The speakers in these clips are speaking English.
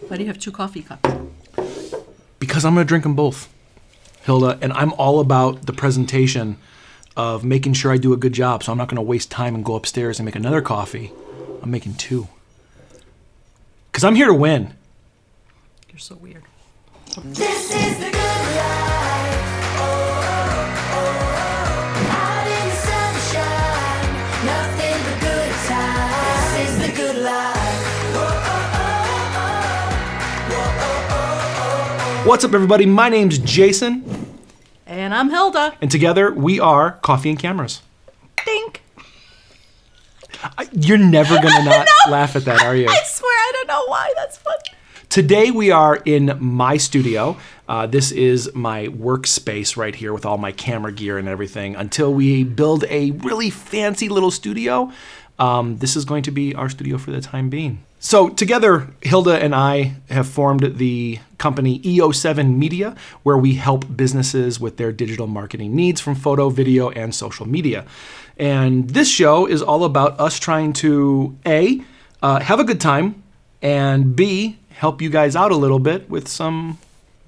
Why do you have 2 coffee cups? Because I'm going to drink them both, Hilda, and I'm all about the presentation of making sure I do a good job, so I'm not going to waste time and go upstairs and make another coffee. I'm making 2. Because I'm here to win. You're so weird. This is the good life. Out in the sunshine, nothing but good times. This is the good life. What's up, everybody? My name's Jaysin. And I'm Hilda. And together, we are Coffee and Cameras. Dink. You're never going to not laugh at that, are you? I swear, I don't know why. That's funny. Today, we are in my studio. This is my workspace right here with all my camera gear and everything. Until we build a really fancy little studio, this is going to be our studio for the time being. So together, Hilda and I have formed the company EO7 Media, where we help businesses with their digital marketing needs from photo, video, and social media. And this show is all about us trying to, A, have a good time, and B, help you guys out a little bit with some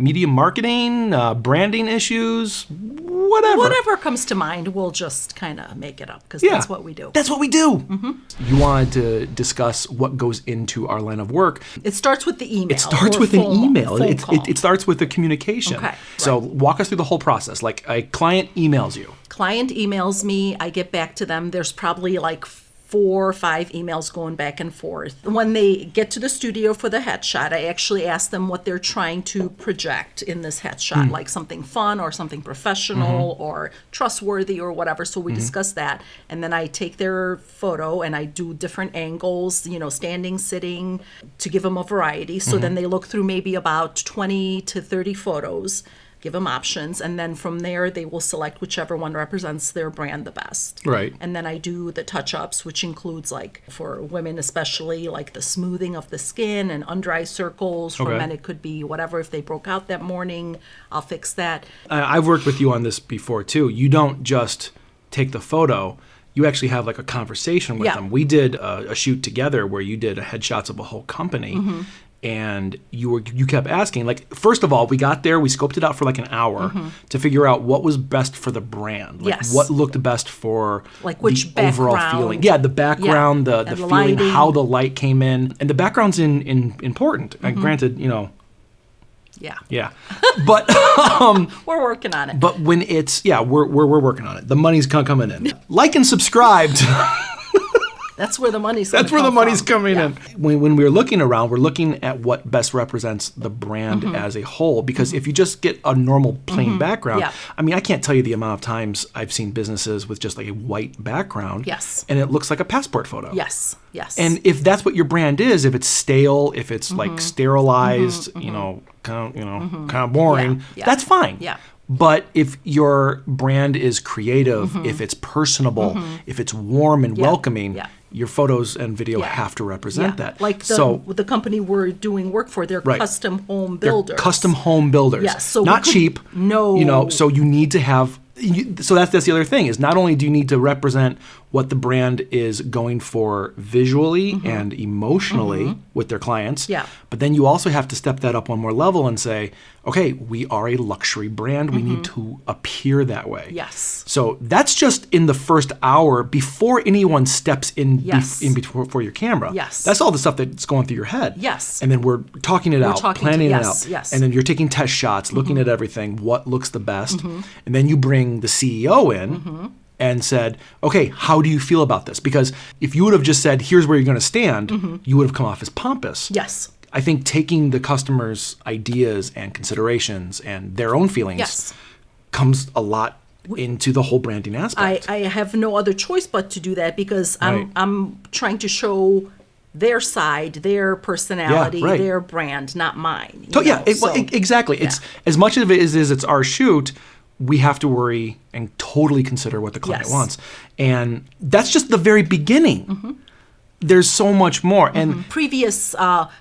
media marketing, branding issues, whatever. Whatever comes to mind, we'll just kind of make it up because that's what we do. That's what we do. Mm-hmm. You wanted to discuss what goes into our line of work. It starts with the email. It starts with an email. It starts with the communication. Okay. So walk us through the whole process. Like a client emails you. Client emails me. I get back to them. There's probably like 4 or 5 emails going back and forth. When they get to the studio for the headshot, I actually ask them what they're trying to project in this headshot, like something fun or something professional or trustworthy or whatever. So we discuss that. And then I take their photo and I do different angles, standing, sitting, to give them a variety. So then they look through maybe about 20 to 30 photos, give them options, and then from there they will select whichever one represents their brand the best. Right. And then I do the touch-ups, which includes, like, for women especially, like the smoothing of the skin and under-eye circles. For men, it could be whatever. If they broke out that morning, I'll fix that. I've worked with you on this before, too. You don't just take the photo. You actually have, like, a conversation with them. We did a shoot together where you did headshots of a whole company. And you kept asking, like, first of all, we got there, we scoped it out for like an hour to figure out what was best for the brand. Like what looked best for like which the overall feeling. Yeah, the background, the feeling, lighting, how the light came in. And the background's important. Granted, Yeah. But we're working on it. But when it's we're working on it. The money's coming in. Like and subscribe to That's where the money's coming in. When we're looking around, we're looking at what best represents the brand as a whole. Because if you just get a normal plain background, I mean, I can't tell you the amount of times I've seen businesses with just like a white background. Yes. And it looks like a passport photo. Yes. And if that's what your brand is, if it's stale, if it's like sterilized, kind of boring, that's fine. Yeah. But if your brand is creative, if it's personable, if it's warm and welcoming, your photos and video have to represent that. Like the company we're doing work for, they're custom home builders. They're custom home builders. Yes, so not cheap. No. So you need to have. So that's the other thing is not only do you need to represent what the brand is going for visually and emotionally with their clients, but then you also have to step that up one more level and say, okay, we are a luxury brand. We need to appear that way. Yes. So that's just in the first hour before anyone steps in before your camera. Yes. That's all the stuff that's going through your head. Yes. And then we're talking it out, planning it out. Yes. And then you're taking test shots, looking at everything, what looks the best. And then you bring the CEO in and said, okay, how do you feel about this? Because if you would have just said, here's where you're going to stand, you would have come off as pompous. Yes. I think taking the customer's ideas and considerations and their own feelings comes a lot into the whole branding aspect. I have no other choice but to do that because I'm trying to show their side, their personality, their brand, not mine. Exactly. It's as much of it as it's our shoot. We have to worry and totally consider what the client wants. And that's just the very beginning. There's so much more. And previous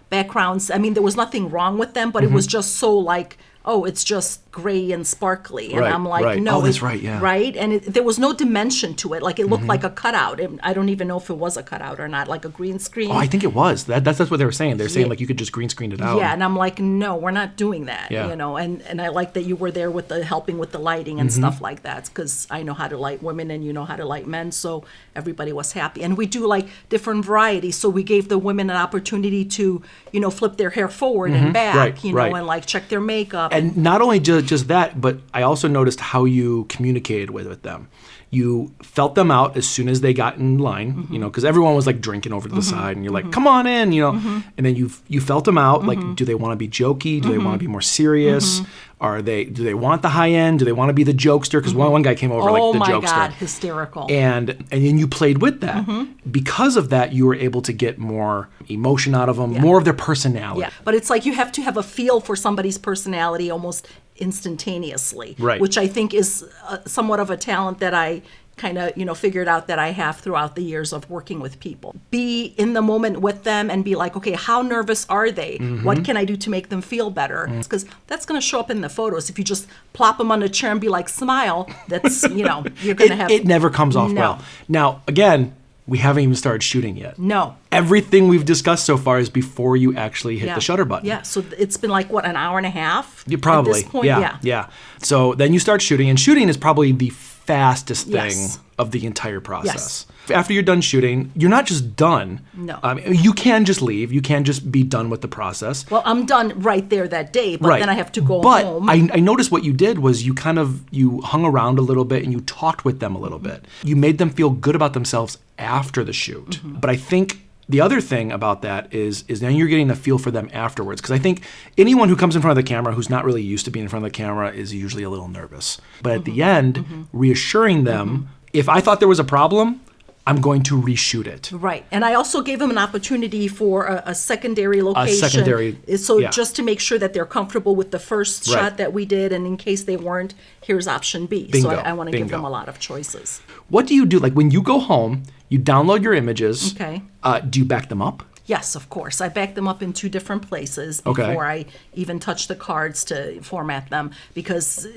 backgrounds. I mean, there was nothing wrong with them, but it was just so like, oh, it's just gray and sparkly. And Right, I'm like, right. no. Oh, that's right, yeah. Right? And there was no dimension to it. Like, it looked like a cutout. And I don't even know if it was a cutout or not, like a green screen. Oh, I think it was. That's what they were saying. They're saying Yeah. like you could just green screen it out. Yeah, and I'm like, no, we're not doing that, Yeah. you know. And I like that you were there with the helping with the lighting and stuff like that, because I know how to light women and you know how to light men, so everybody was happy. And we do like different varieties, so we gave the women an opportunity to, you know, flip their hair forward and back, Right, you know, right. and like check their makeup. And not only just that, but I also noticed how you communicated with them. You felt them out as soon as they got in line, you know, because everyone was like drinking over to the side, and you're like, "Come on in," you know. And then you felt them out. Like, do they want to be jokey? Do they want to be more serious? Do they want the high end? Do they want to be the jokester? Because one guy came over Oh like the my jokester. God, hysterical. And then you played with that. Because of that, you were able to get more emotion out of them, more of their personality. Yeah, but it's like you have to have a feel for somebody's personality almost instantaneously, Right. which I think is somewhat of a talent that I kind of, you know, figured out that I have throughout the years of working with people. Be in the moment with them and be like, okay, how nervous are they? What can I do to make them feel better? Because that's going to show up in the photos. If you just plop them on a chair and be like, smile, that's, you know, you're going to have... It never comes off No. well. Now, again, we haven't even started shooting yet. No. Everything we've discussed so far is before you actually hit Yeah. the shutter button. Yeah, so it's been like, what, an hour and a half? You probably. At this point? Yeah. So then you start shooting, and shooting is probably the fastest thing Yes. of the entire process. After you're done shooting, you're not just done. No. You can just leave. You can just be done with the process. Well, I'm done right there that day, but then I have to go but home. I noticed what you did was you hung around a little bit and you talked with them a little bit. You made them feel good about themselves after the shoot. But I think the other thing about that is then you're getting a feel for them afterwards. Because I think anyone who comes in front of the camera who's not really used to being in front of the camera is usually a little nervous. But at the end, reassuring them, if I thought there was a problem, I'm going to reshoot it. Right. And I also gave them an opportunity for a secondary location. secondary, So yeah. just to make sure that they're comfortable with the first Right. shot that we did, and in case they weren't, here's option B. Bingo, So I want to give bingo. them a lot of choices. What do you do? Like when you go home, you download your images. Okay. Do you back them up? Yes, of course. I back them up in 2 different places Okay. before I even touch the cards to format them, because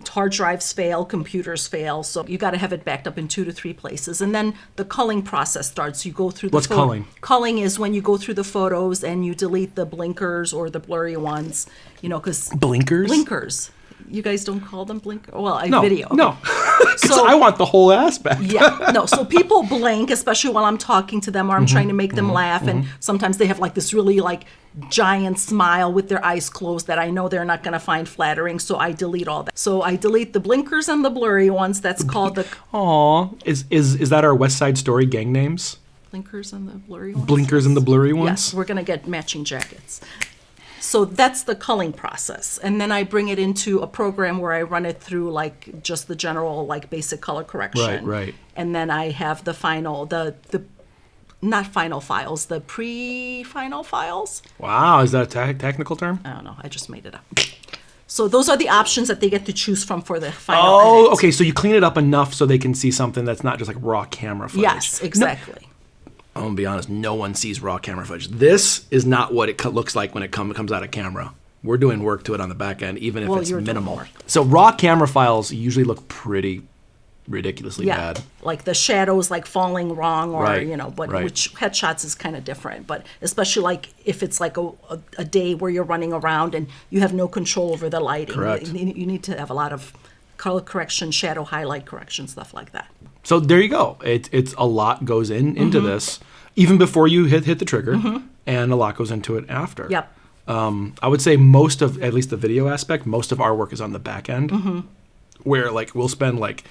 hard drives fail, computers fail, so you got to have it backed up in 2 to 3 places. And then the culling process starts. You go through the What's culling? Culling is when you go through the photos and you delete the blinkers or the blurry ones, you know, because Blinkers? blinkers. You guys don't call them blinkers? Well, I No, video. no. Because So- I want the whole aspect. Yeah, no. So people blink, especially while I'm talking to them or I'm Mm-hmm. trying to make them laugh. And sometimes they have like this really like giant smile with their eyes closed that I know they're not going to find flattering. So I delete all that. So I delete the blinkers and the blurry ones. That's called the Aw. Is that our West Side Story gang names? blinkers and the blurry ones. Blinkers and the blurry ones? Yes, we're going to get matching jackets. So that's the culling process. And then I bring it into a program where I run it through like just the general like basic color correction. Right. And then I have the final, the not final files, the pre-final files. Wow, is that a technical term? I don't know, I just made it up. So those are the options that they get to choose from for the final Oh, edit. okay. So you clean it up enough so they can see something that's not just like raw camera footage. Yes, exactly. I'm gonna be honest. No one sees raw camera footage. This is not what it looks like when it comes out of camera. We're doing work to it on the back end, even if Well, it's you're doing minimal. work. So raw camera files usually look pretty ridiculously Yeah, bad. like the shadows like falling wrong or, Right, you know, but right. which headshots is kind of different. But especially like if it's like a day where you're running around and you have no control over the lighting. Correct. You need to have a lot of color correction, shadow highlight correction, stuff like that. So there you go. It's a lot goes into this, even before you hit the trigger, and a lot goes into it after. Yep. I would say most of, at least the video aspect, most of our work is on the back end, where like we'll spend like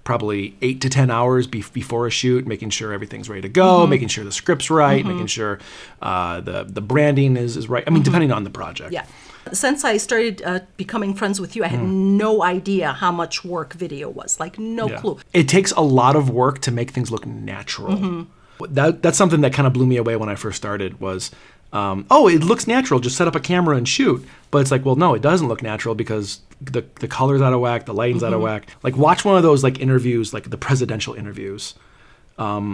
probably 8 to 10 hours before a shoot, making sure everything's ready to go, making sure the script's right, making sure the branding is right. I mean, depending on the project. Yeah. Since I started becoming friends with you, I had no idea how much work video was. Like, no Yeah. clue. It takes a lot of work to make things look natural. That's something that kind of blew me away when I first started was, it looks natural. Just set up a camera and shoot. But it's like, well, no, it doesn't look natural because the color's out of whack, the lighting's out of whack. Like, watch one of those like interviews, like the presidential interviews.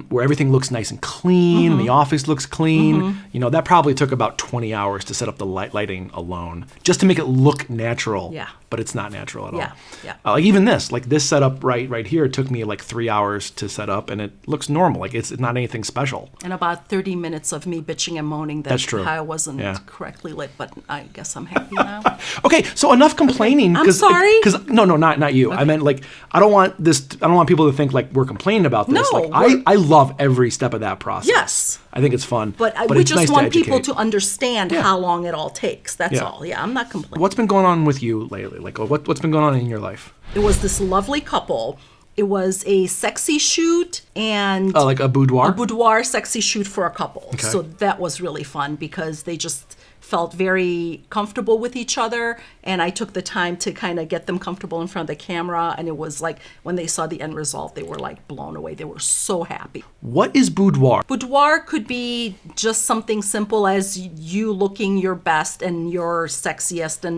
where everything looks nice and clean, and the office looks clean. You know, that probably took about 20 hours to set up the lighting alone, just to make it look natural. Yeah. But it's not natural at all. Yeah. Like even this setup right here, it took me like 3 hours to set up, and it looks normal. Like it's not anything special. And about 30 minutes of me bitching and moaning that That's true. I wasn't Yeah. correctly lit, but I guess I'm happy now. Okay, so enough complaining. I'm sorry? Because no, not you. I meant like I don't want people to think like we're complaining about this. No, like I love every step of that process. Yes. I think it's fun. But we it's just nice want to people educate. to understand how long it all takes. That's Yeah. all. Yeah, I'm not complaining. What's been going on with you lately? Like what's been going on in your life? It was this lovely couple. It was a sexy shoot and Like a boudoir? a boudoir sexy shoot for a couple. Okay. So that was really fun because they just felt very comfortable with each other, and I took the time to kind of get them comfortable in front of the camera, and it was like when they saw the end result, they were like blown away. They were so happy. What is boudoir? Boudoir could be just something simple as you looking your best and your sexiest and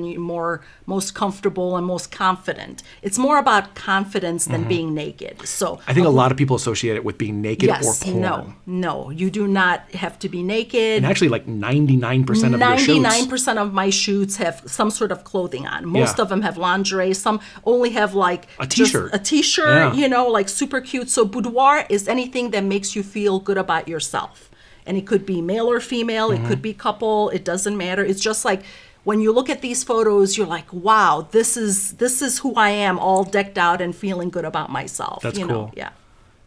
most comfortable and most confident. It's more about confidence than being naked. So I think a lot of people associate it with being naked or yes, porn. no, you do not have to be naked. And actually like 99% of your shoots. 99% of my shoots have some sort of clothing on. Most Yeah. of them have lingerie. Some only have like A just t-shirt. a t-shirt, Yeah. like super cute. So boudoir is anything that makes you feel good about yourself. And it could be male or female. It could be couple. It doesn't matter. It's just like when you look at these photos, you're like, wow, this is who I am, all decked out and feeling good about myself. That's you know? cool. Yeah.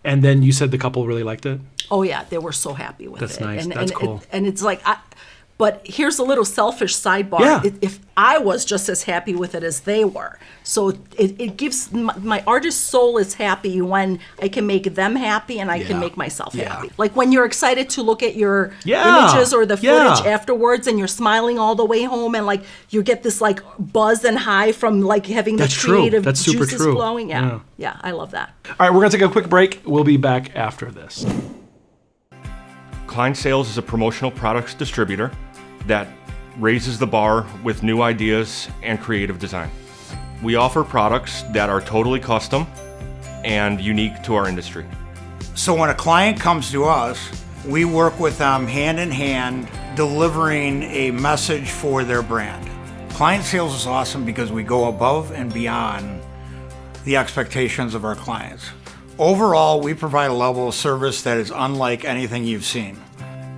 And then you said the couple really liked it? Oh yeah, they were so happy with That's it. nice. And, That's and cool. and it's like, but here's a little selfish sidebar. Yeah. If I was just as happy with it as they were, so it gives my artist soul is happy when I can make them happy and I can Yeah. make myself Yeah. happy. Like when you're excited to look at your Yeah. images or the Yeah. footage afterwards, and you're smiling all the way home, and like you get this like buzz and high from like having the That's true. creative That's super juices true. flowing. Yeah. Yeah, I love that. All right, we're going to take a quick break. We'll be back after this. Klein Sales is a promotional products distributor that raises the bar with new ideas and creative design. We offer products that are totally custom and unique to our industry. So when a client comes to us, we work with them hand in hand, delivering a message for their brand. Client sales is awesome because we go above and beyond the expectations of our clients. Overall, we provide a level of service that is unlike anything you've seen.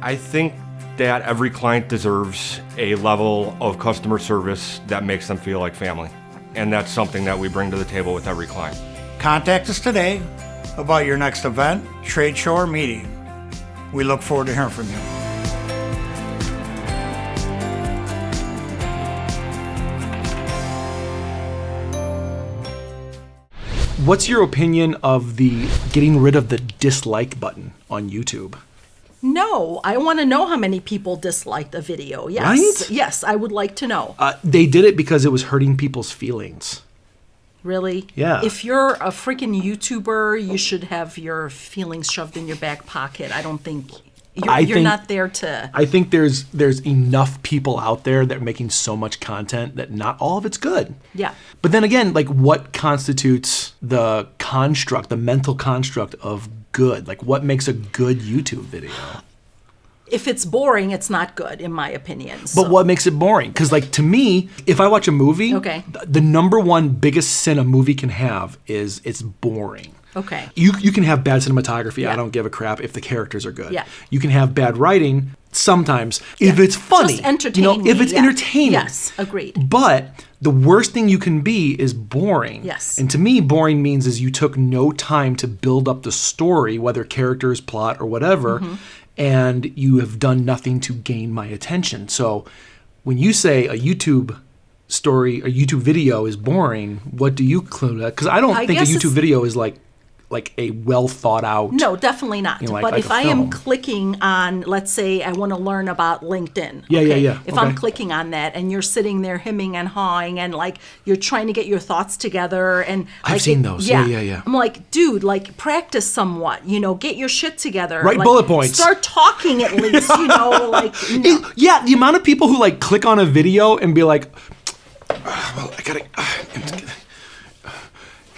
I think that every client deserves a level of customer service that makes them feel like family. And that's something that we bring to the table with every client. Contact us today about your next event, trade show, or meeting. We look forward to hearing from you. What's your opinion of the getting rid of the dislike button on YouTube? No, I want to know how many people disliked a video. Yes. Right? Yes, I would like to know. They did it because it was hurting people's feelings. Really? Yeah. If you're a freaking YouTuber, you should have your feelings shoved in your back pocket. I don't think you're not there to. I think there's enough people out there that are making so much content that not all of it's good. Yeah. But then again, like what constitutes the mental construct of good? Like what makes a good YouTube video? If it's boring, it's not good, in my opinion. But what makes it boring? Because like to me, if I watch a movie, Okay. the number one biggest sin a movie can have is it's boring. Okay. You can have bad cinematography. Yeah. I don't give a crap if the characters are good. Yeah. You can have bad writing sometimes if it's funny. Just entertain if me, it's yeah. entertaining. Yes, agreed. But the worst thing you can be is boring. Yes. And to me, boring means is you took no time to build up the story, whether characters, plot, or whatever, Mm-hmm. and you have done nothing to gain my attention. So when you say a YouTube video is boring, what do you include that? Because I don't think a guess YouTube it's- video is like a well thought out. No, definitely not. like but if a I am film. clicking on, let's say I want to learn about LinkedIn. Yeah, okay? yeah. If I'm Okay. clicking on that and you're sitting there hemming and hawing and like you're trying to get your thoughts together and I've like, seen those. Yeah. I'm like, dude, like practice somewhat, get your shit together. Write like, bullet points. Start talking at least, like no. Yeah, the amount of people who like click on a video and be like, well, I gotta.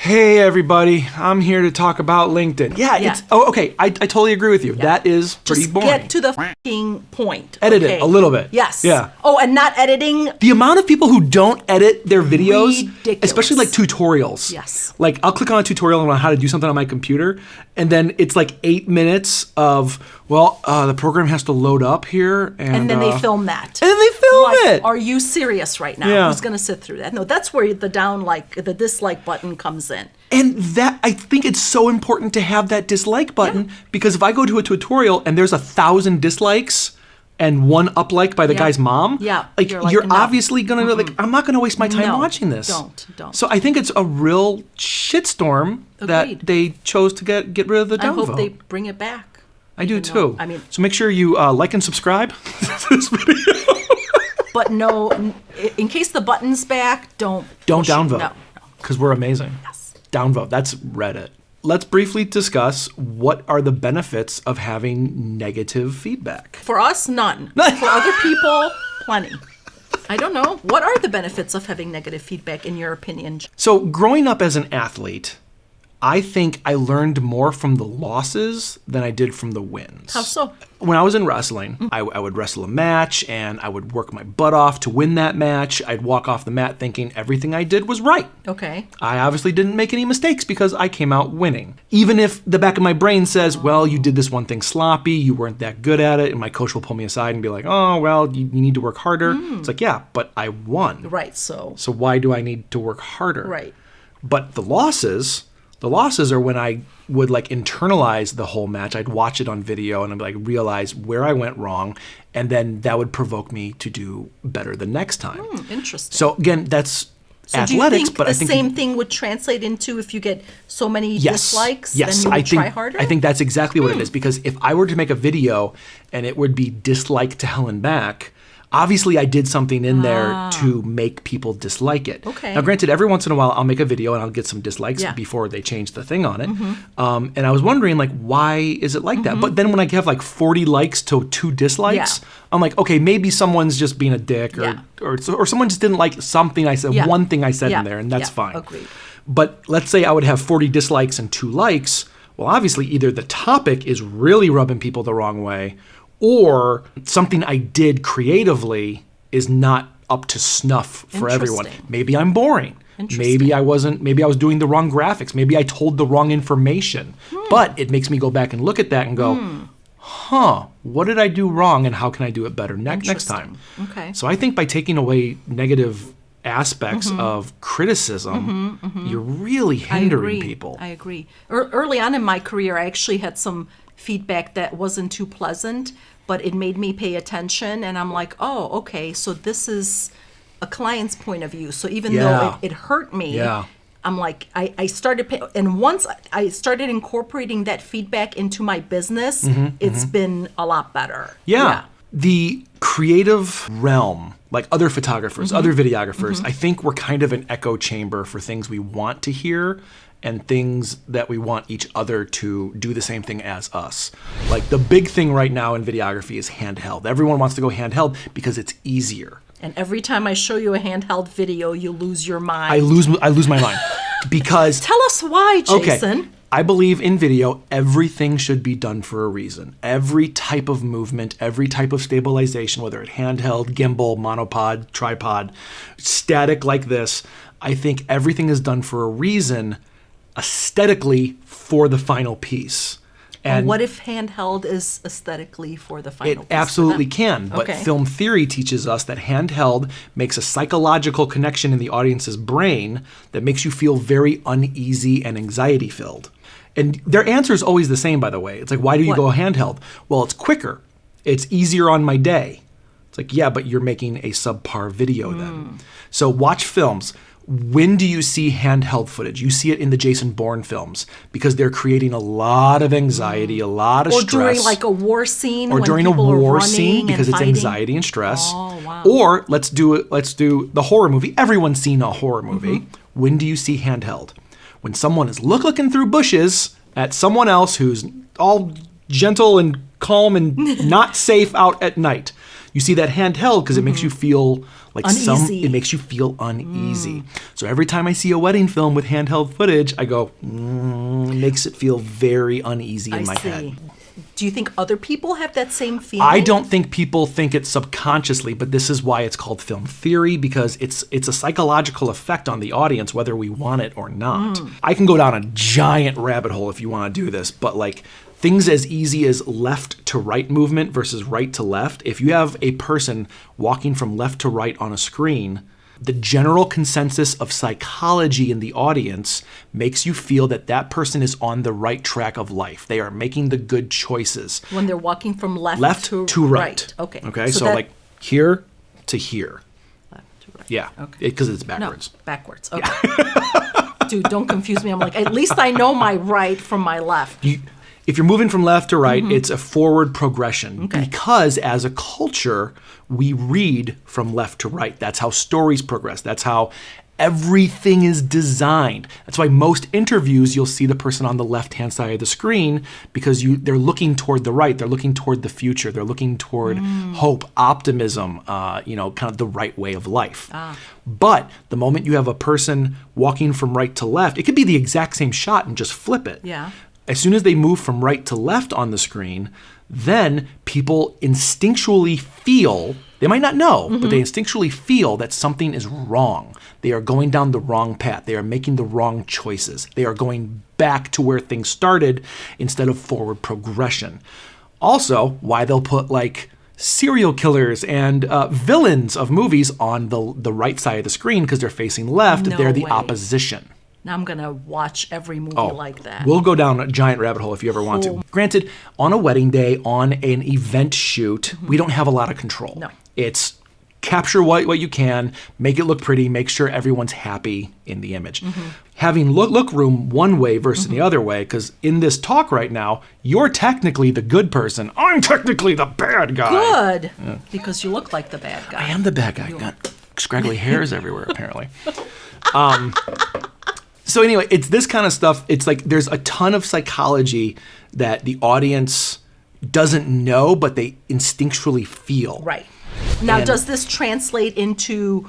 hey everybody, I'm here to talk about LinkedIn. Yeah, Yeah. it's okay. I totally agree with you. That is pretty Just boring. get to the f***ing point. Edit it okay? a little bit. Yes. Yeah. Oh, and not editing. The amount of people who don't edit their videos, Ridiculous. especially like tutorials. Yes. Like I'll click on a tutorial on how to do something on my computer, and then it's like 8 minutes of, the program has to load up here, And then they film that. And then they film Like, it. Are you serious right now? Yeah. Who's going to sit through that? No, that's where the dislike button comes in. And that, I think it's so important to have that dislike button, because if I go to a tutorial and there's 1,000 dislikes and one up like by the guy's mom, like You're you're like, no. obviously gonna know, like, I'm not gonna waste my time No, watching this. don't. So I think it's a real shitstorm that Agreed. they chose to get rid of the I hope downvote. they bring it back. I do Even too. though- I mean, so make sure you like and subscribe to this video. but no, in case the button's back, don't push it. downvote, No. because we're amazing. Yes. Downvote. That's Reddit. Let's briefly discuss what are the benefits of having negative feedback. For us, none. For other people, plenty. I don't know. What are the benefits of having negative feedback, in your opinion? So, growing up as an athlete, I think I learned more from the losses than I did from the wins. How so? When I was in wrestling, I would wrestle a match and I would work my butt off to win that match. I'd walk off the mat thinking everything I did was right. Okay. I obviously didn't make any mistakes because I came out winning. Even if the back of my brain says, well, you did this one thing sloppy, you weren't that good at it, and my coach will pull me aside and be like, oh, well, you need to work harder. It's like, yeah, but I won. Right, so. So why do I need to work harder? Right. But the losses are when I would like internalize the whole match. I'd watch it on video and I'd like realize where I went wrong, and then that would provoke me to do better the next time. Interesting. So again, that's So athletics, do you think but the I think same thing would translate into if you get so many yes, dislikes, yes, then you would I think, try harder? I think that's exactly what it is, because if I were to make a video and it would be dislike to hell and back, obviously I did something in there to make people dislike it. Okay. Now, granted, every once in a while I'll make a video and I'll get some dislikes Yeah. before they change the thing on it. And I was wondering, like, why is it like that? But then when I have like 40 likes to 2 dislikes, Yeah. I'm like, okay, maybe someone's just being a dick, Yeah. or someone just didn't like something I said, Yeah. one thing I said Yeah. in there, and that's Yeah. fine. Agreed. But let's say I would have 40 dislikes and 2 likes. Well, obviously, either the topic is really rubbing people the wrong way, or something I did creatively is not up to snuff for everyone. Interesting. Maybe I'm boring. Maybe I was doing the wrong graphics. Maybe I told the wrong information. But it makes me go back and look at that and go, what did I do wrong and how can I do it better next time? Okay. So I think by taking away negative aspects of criticism, you're really hindering people. I agree. Early on in my career, I actually had some feedback that wasn't too pleasant, but it made me pay attention, and I'm like, oh, okay, so this is a client's point of view. So even Yeah. though it hurt me, Yeah. I'm like, I started, and once I started incorporating that feedback into my business, it's been a lot better. Yeah. The creative realm, like other photographers, other videographers, I think we're kind of an echo chamber for things we want to hear and things that we want each other to do the same thing as us. Like the big thing right now in videography is handheld. Everyone wants to go handheld because it's easier. And every time I show you a handheld video, you lose your mind. I lose my mind because Tell us why, Jaysin. okay, I believe in video, everything should be done for a reason. Every type of movement, every type of stabilization, whether it's handheld, gimbal, monopod, tripod, static like this, I think everything is done for a reason, aesthetically, for the final piece. And what if handheld is aesthetically for the final It piece? absolutely can, but Okay. film theory teaches us that handheld makes a psychological connection in the audience's brain that makes you feel very uneasy and anxiety filled. And their answer is always the same, by the way. It's like, why do you What? go handheld? Well, it's quicker. It's easier on my day. It's like, yeah, but you're making a subpar video then. So watch films. When do you see handheld footage? You see it in the Jason Bourne films because they're creating a lot of anxiety, a lot of Or stress. during like a war scene, Or when during a people are war running scene and because it's fighting. anxiety and stress. Oh, wow. Or let's do the horror movie. Everyone's seen a horror movie. Mm-hmm. When do you see handheld? When someone is looking through bushes at someone else who's all gentle and calm and not safe out at night. You see that handheld because it makes you feel like Uneasy. it makes you feel uneasy. So every time I see a wedding film with handheld footage, I go, it makes it feel very uneasy in my head. Do you think other people have that same feeling? I don't think people think it subconsciously, but this is why it's called film theory, because it's a psychological effect on the audience, whether we want it or not. I can go down a giant rabbit hole if you want to do this, but like things as easy as left to right movement versus right to left. If you have a person walking from left to right on a screen, the general consensus of psychology in the audience makes you feel that that person is on the right track of life. They are making the good choices. When they're walking from left to right. Okay. Okay, so like here to here. Left to right. Yeah, Okay. because it's backwards. No, backwards. Okay. Dude, don't confuse me. I'm like, at least I know my right from my left. If you're moving from left to right, it's a forward progression because as a culture, we read from left to right. That's how stories progress. That's how everything is designed. That's why most interviews, you'll see the person on the left-hand side of the screen because they're looking toward the right. They're looking toward the future. They're looking toward hope, optimism, kind of the right way of life. But the moment you have a person walking from right to left, it could be the exact same shot and just flip it. Yeah. As soon as they move from right to left on the screen, then people instinctually feel, they might not know, but they instinctually feel that something is wrong. They are going down the wrong path. They are making the wrong choices. They are going back to where things started instead of forward progression. Also, why they'll put like serial killers and villains of movies on the right side of the screen because they're facing left. No they're the way. opposition. Now I'm going to watch every movie like that. We'll go down a giant rabbit hole if you ever want to. Granted, on a wedding day, on an event shoot, we don't have a lot of control. No. It's capture what you can, make it look pretty, make sure everyone's happy in the image. Having look room one way versus the other way, because in this talk right now, you're technically the good person. I'm technically the bad guy. Good. Because you look like the bad guy. I am the bad guy. Got scraggly hairs everywhere, apparently. So anyway, it's this kind of stuff. It's like there's a ton of psychology that the audience doesn't know, but they instinctually feel. Right. Now, And- does this translate into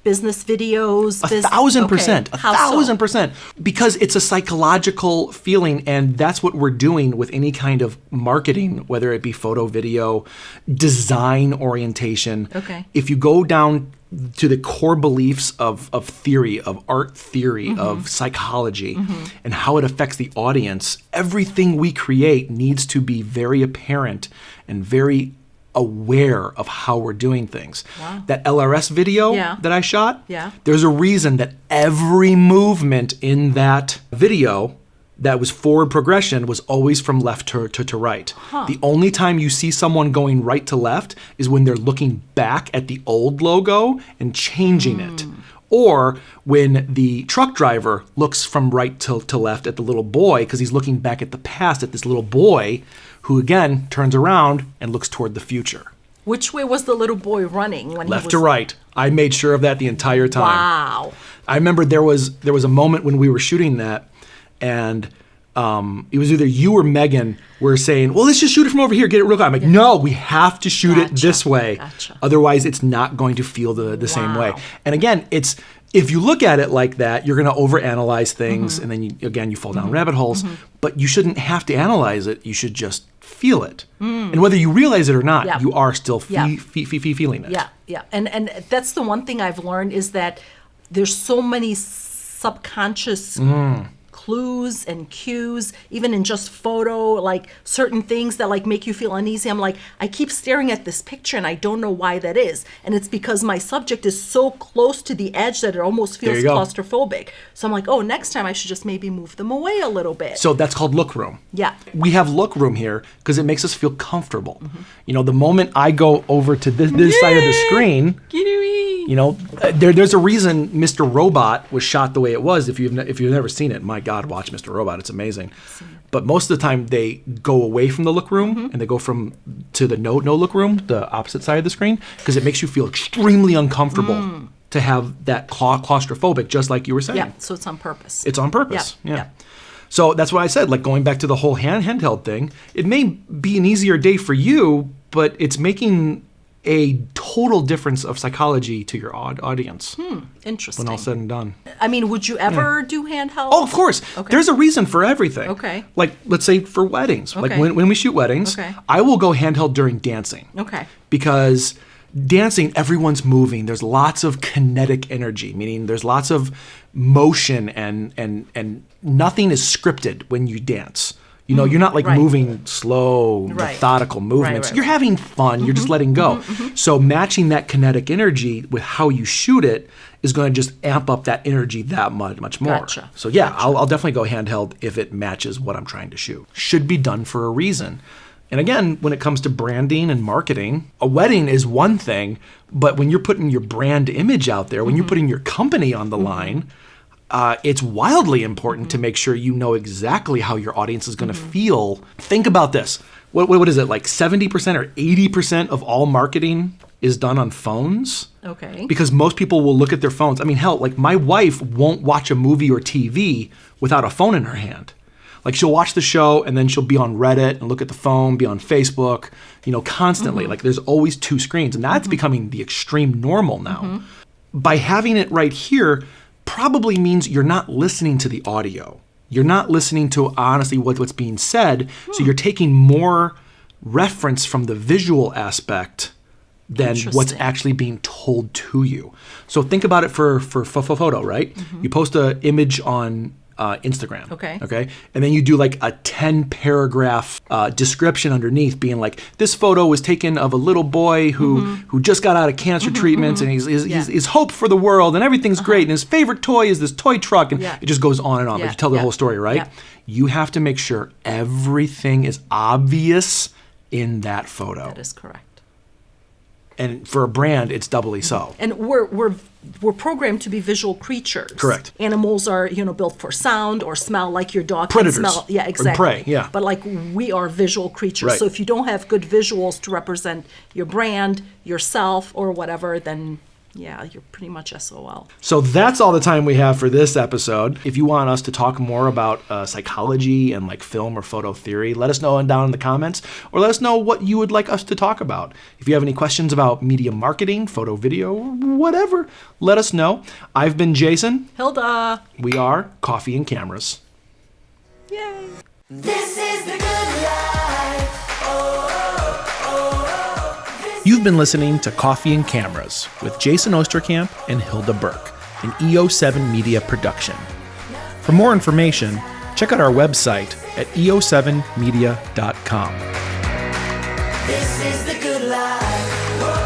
business videos? 1,000%. Okay. How so? 1,000%. Because it's a psychological feeling, and that's what we're doing with any kind of marketing, whether it be photo, video, design orientation. Okay. If you go down to the core beliefs of theory, of art theory, of psychology, and how it affects the audience, everything we create needs to be very apparent and very aware of how we're doing things. Wow. That LRS video Yeah. that I shot, Yeah. there's a reason that every movement in that video that was forward progression was always from left to right. The only time you see someone going right to left is when they're looking back at the old logo and changing it. Or when the truck driver looks from right to left at the little boy because he's looking back at the past at this little boy who again turns around and looks toward the future. Which way was the little boy running when Left he was... to right. I made sure of that the entire time. Wow. I remember there was a moment when we were shooting that, and it was either you or Megan were saying, well, let's just shoot it from over here, get it real quick. I'm like, no, we have to shoot it this way. Gotcha. Otherwise, it's not going to feel the same way. Wow. And again, if you look at it like that, you're going to overanalyze things, and then you fall down rabbit holes. But you shouldn't have to analyze it. You should just feel it. And whether you realize it or not, Yeah. you are still Yeah. feeling it. Yeah. And that's the one thing I've learned is that there's so many subconscious clues and cues, even in just photo, like certain things that like make you feel uneasy. I'm like, I keep staring at this picture and I don't know why that is. And it's because my subject is so close to the edge that it almost There feels you go. claustrophobic. So I'm like, oh, next time I should just maybe move them away a little bit. So that's called look room. Yeah. We have look room here because it makes us feel comfortable. You know, the moment I go over to this side of the screen, you know, there's a reason Mr. Robot was shot the way it was. If you've never seen it, my God, watch Mr. Robot. It's amazing. But most of the time they go away from the look room and they go to the no look room, the opposite side of the screen, because it makes you feel extremely uncomfortable to have that claustrophobic, just like you were saying. Yeah, so it's on purpose. It's on purpose. Yeah, Yeah. yeah. So that's why I said, like going back to the whole handheld thing, it may be an easier day for you, but it's making a total difference of psychology to your audience Interesting. when all said and done. I mean, would you ever do handheld? Oh, of course. Okay. There's a reason for everything. Okay. Like, let's say for weddings. Like Okay. when we shoot weddings, Okay. I will go handheld during dancing. Okay. Because dancing, everyone's moving. There's lots of kinetic energy, meaning there's lots of motion and nothing is scripted when you dance. You know, you're not like right. moving slow, Right. methodical movements. right, You're having fun. You're just letting go. So matching that kinetic energy with how you shoot it is going to just amp up that energy that much more. Gotcha. So yeah, I'll definitely go handheld if it matches what I'm trying to shoot. Should be done for a reason. And again, when it comes to branding and marketing, a wedding is one thing, but when you're putting your brand image out there, when you're putting your company on the line, it's wildly important to make sure you know exactly how your audience is going to feel. Think about this. What is it, like 70% or 80% of all marketing is done on phones? Okay. Because most people will look at their phones. I mean, hell, like my wife won't watch a movie or TV without a phone in her hand. Like she'll watch the show and then she'll be on Reddit and look at the phone, be on Facebook, you know, constantly. Like there's always two screens, and that's becoming the extreme normal now. By having it right here probably means you're not listening to the audio. You're not listening to honestly what's being said. So you're taking more reference from the visual aspect than what's Interesting. actually being told to you. So think about it for photo, right? You post an image on Instagram. Okay. Okay. And then you do like a 10 paragraph description underneath being like, this photo was taken of a little boy who just got out of cancer treatment and he's hope for the world and everything's great. And his favorite toy is this toy truck. And Yeah. it just goes on and on. Yeah. But you tell the Yeah. whole story, right? Yeah. You have to make sure everything is obvious in that photo. That is correct. And for a brand, it's doubly so. And we're programmed to be visual creatures. Correct. Animals are, built for sound or smell, like your dog Predators. can smell. Yeah, Or exactly. prey, yeah. But like we are visual creatures. Right. So if you don't have good visuals to represent your brand, yourself, or whatever, then yeah, you're pretty much SOL. So that's all the time we have for this episode. If you want us to talk more about psychology and like film or photo theory, let us know down in the comments, or let us know what you would like us to talk about. If you have any questions about media marketing, photo, video, whatever, let us know. I've been Jason. Hilda. We are Coffee and Cameras. Yay. This is the good life. You've been listening to Coffee and Cameras with Jaysin Osterkamp and Hilda Burke, an EO7 Media production. For more information, check out our website at eo7media.com. This is the good life.